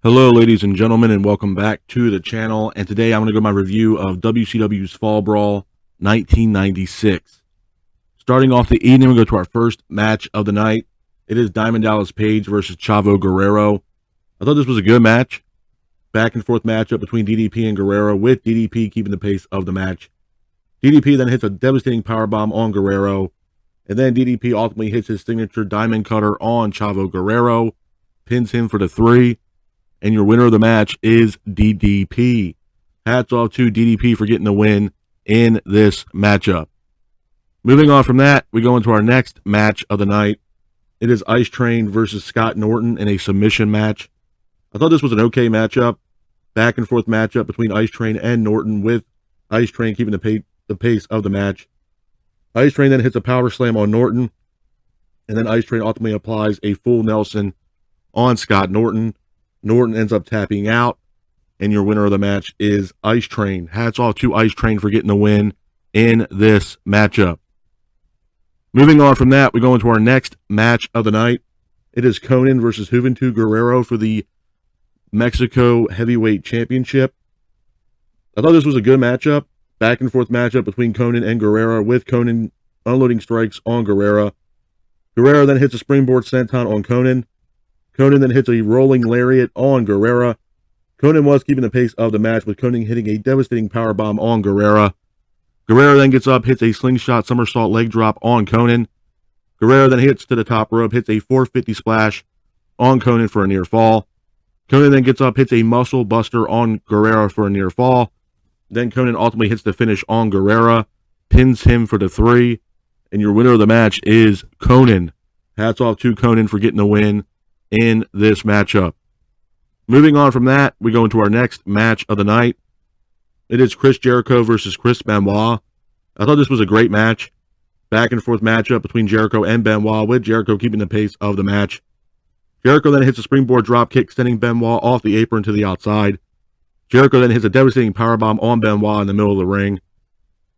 Hello, ladies and gentlemen, and welcome back to the channel. And today I'm going to go my review of WCW's Fall Brawl 1996. Starting off the evening, we go to our first match of the night. It is Diamond Dallas Page versus Chavo Guerrero. I thought this was a good match. Back and forth matchup between DDP and Guerrero, with DDP keeping the pace of the match. DDP then hits a devastating powerbomb on Guerrero, and then DDP ultimately hits his signature Diamond Cutter on Chavo Guerrero, pins him for the 3. And your winner of the match is DDP. Hats off to DDP for getting the win in this matchup. Moving on from that, we go into our next match of the night. It is Ice Train versus Scott Norton in a submission match. I thought this was an okay matchup. Back and forth matchup between Ice Train and Norton, with Ice Train keeping the pace of the match. Ice Train then hits a power slam on Norton, and then Ice Train ultimately applies a full Nelson on Scott Norton. Norton ends up tapping out, and your winner of the match is Ice Train. Hats off to Ice Train for getting the win in this matchup. Moving on from that, we go into our next match of the night. It is Conan versus Juventud Guerrero for the Mexico Heavyweight Championship. I thought this was a good matchup. Back and forth matchup between Conan and Guerrero, with Conan unloading strikes on Guerrero. Guerrero then hits a springboard senton on Conan. Conan then hits a rolling lariat on Guerrero. Conan was keeping the pace of the match, with Conan hitting a devastating powerbomb on Guerrero. Guerrero then gets up, hits a slingshot somersault leg drop on Conan. Guerrero then hits to the top rope, hits a 450 splash on Conan for a near fall. Conan then gets up, hits a muscle buster on Guerrero for a near fall. Then Conan ultimately hits the finish on Guerrero, pins him for the 3, and your winner of the match is Conan. Hats off to Conan for getting the win in this matchup. Moving on from that, we go into our next match of the night. It is Chris Jericho versus Chris Benoit. I thought this was a great match. Back and forth matchup between Jericho and Benoit, with Jericho keeping the pace of the match. Jericho then hits a springboard dropkick, sending Benoit off the apron to the outside. Jericho then hits a devastating powerbomb on Benoit in the middle of the ring.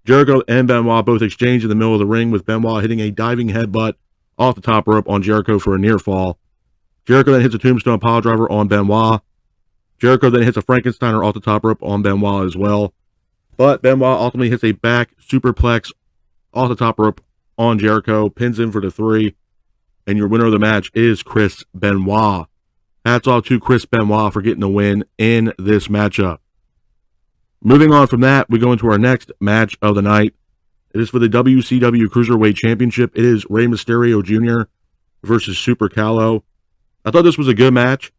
Jericho and Benoit both exchange in the middle of the ring, with Benoit hitting a diving headbutt off the top rope on Jericho for a near fall. Jericho then hits a tombstone piledriver on Benoit. Jericho then hits a Frankensteiner off the top rope on Benoit as well. But Benoit ultimately hits a back superplex off the top rope on Jericho, pins him for the 3, and your winner of the match is Chris Benoit. Hats off to Chris Benoit for getting the win in this matchup. Moving on from that, we go into our next match of the night. It is for the WCW Cruiserweight Championship. It is Rey Mysterio Jr. versus Super Calo. I thought this was a good match.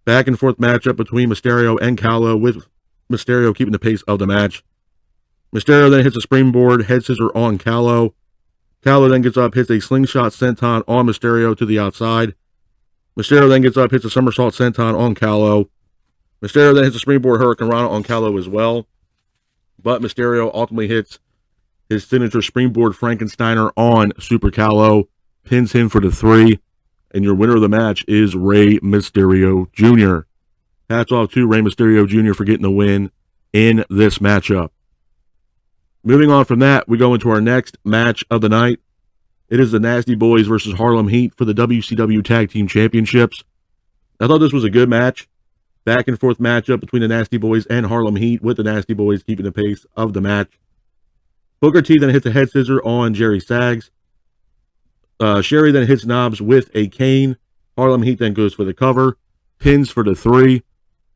Back and forth matchup between Mysterio and Calo, with Mysterio keeping the pace of the match. Mysterio then hits a springboard head scissor on Calo. Calo then gets up, hits a slingshot senton on Mysterio to the outside. Mysterio then gets up, hits a somersault senton on Calo. Mysterio then hits a springboard Hurricane Rana on Calo as well. But Mysterio ultimately hits his signature springboard Frankensteiner on Super Calo, pins him for the 3. And your winner of the match is Rey Mysterio Jr. Hats off to Rey Mysterio Jr. for getting the win in this matchup. Moving on from that, we go into our next match of the night. It is the Nasty Boys versus Harlem Heat for the WCW Tag Team Championships. I thought this was a good match. Back and forth matchup between the Nasty Boys and Harlem Heat, with the Nasty Boys keeping the pace of the match. Booker T then hits a head scissor on Jerry Sags. Sherry then hits Knobs with a cane. Harlem Heat then goes for the cover, pins for the 3,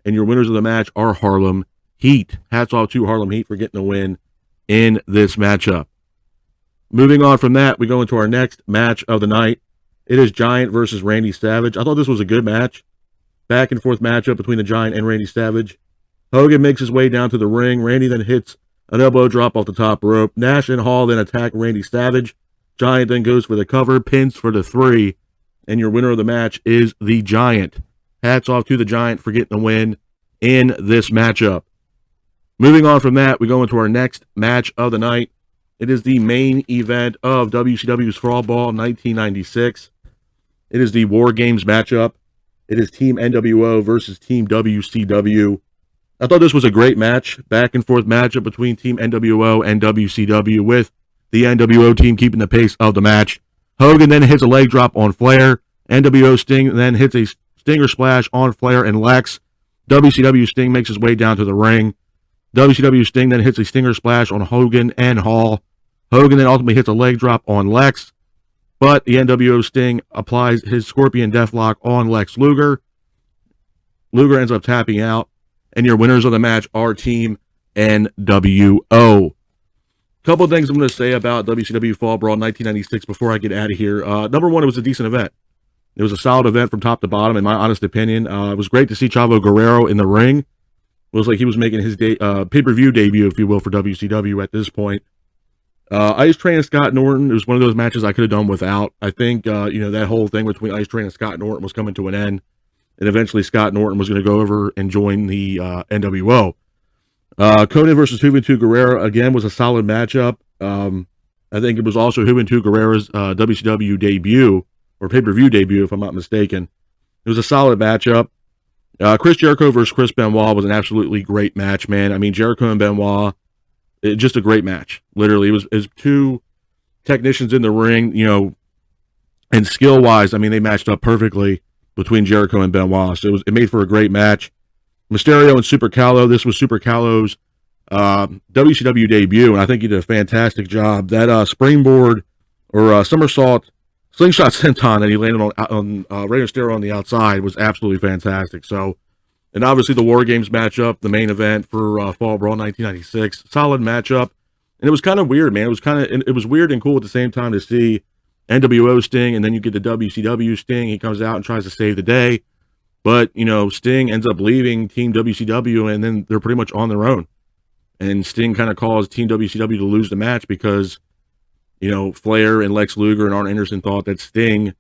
and your winners of the match are Harlem Heat. Hats off to Harlem Heat for getting the win in this matchup. Moving on from that, we go into our next match of the night. It is Giant versus Randy Savage. I thought this was a good match. Back and forth matchup between the Giant and Randy Savage. Hogan makes his way down to the ring. Randy then hits an elbow drop off the top rope. Nash and Hall then attack Randy Savage. Giant then goes for the cover, pins for the 3, and your winner of the match is the Giant. Hats off to the Giant for getting the win in this matchup. Moving on from that, we go into our next match of the night. It is the main event of WCW's Fall Brawl 1996. It is the War Games matchup. It is Team NWO versus Team WCW. I thought this was a great match. Back and forth matchup between Team NWO and WCW, with the NWO team keeping the pace of the match. Hogan then hits a leg drop on Flair. NWO Sting then hits a stinger splash on Flair and Lex. WCW Sting makes his way down to the ring. WCW Sting then hits a stinger splash on Hogan and Hall. Hogan then ultimately hits a leg drop on Lex, but the NWO Sting applies his Scorpion Deathlock on Lex Luger. Luger ends up tapping out, and your winners of the match are Team NWO. Couple of things I'm going to say about WCW Fall Brawl 1996 before I get out of here. Number one, it was a decent event. It was a solid event from top to bottom, in my honest opinion. It was great to see Chavo Guerrero in the ring. It was like he was making his pay-per-view debut, if you will, for WCW at this point. Ice Train and Scott Norton, it was one of those matches I could have done without. I think, that whole thing between Ice Train and Scott Norton was coming to an end. And eventually Scott Norton was going to go over and join the NWO. Conan versus Juventud Guerrera, again, was a solid matchup. I think it was also Juventud Guerrera's WCW debut, or pay-per-view debut, if I'm not mistaken. It was a solid matchup. Chris Jericho versus Chris Benoit was an absolutely great match, man. I mean, Jericho and Benoit, just a great match. Literally, it was two technicians in the ring, and skill-wise, I mean, they matched up perfectly between Jericho and Benoit. So it made for a great match. Mysterio and Super Calo, this was Super Calo's WCW debut, and I think he did a fantastic job. That springboard or somersault slingshot senton that he landed on Rey Mysterio on the outside was absolutely fantastic. So, and obviously the War Games matchup, the main event for Fall Brawl 1996, solid matchup, and it was kind of weird, man. It was weird and cool at the same time to see NWO Sting, and then you get the WCW Sting. He comes out and tries to save the day, but Sting ends up leaving Team WCW, and then they're pretty much on their own. And Sting kind of caused Team WCW to lose the match because Flair and Lex Luger and Arn Anderson thought that Sting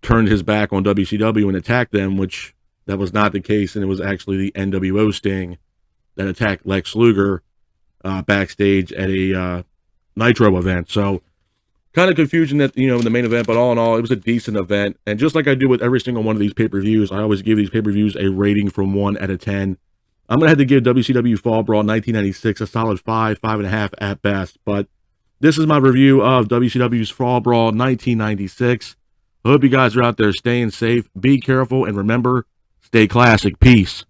turned his back on WCW and attacked them, which that was not the case, and it was actually the NWO Sting that attacked Lex Luger backstage at a Nitro event. So kind of confusion that, in the main event, but all in all, it was a decent event. And just like I do with every single one of these pay-per-views, I always give these pay-per-views a rating from 1 out of 10. I'm going to have to give WCW Fall Brawl 1996 a solid 5, 5.5 at best. But this is my review of WCW's Fall Brawl 1996. I hope you guys are out there staying safe, be careful, and remember, stay classic. Peace.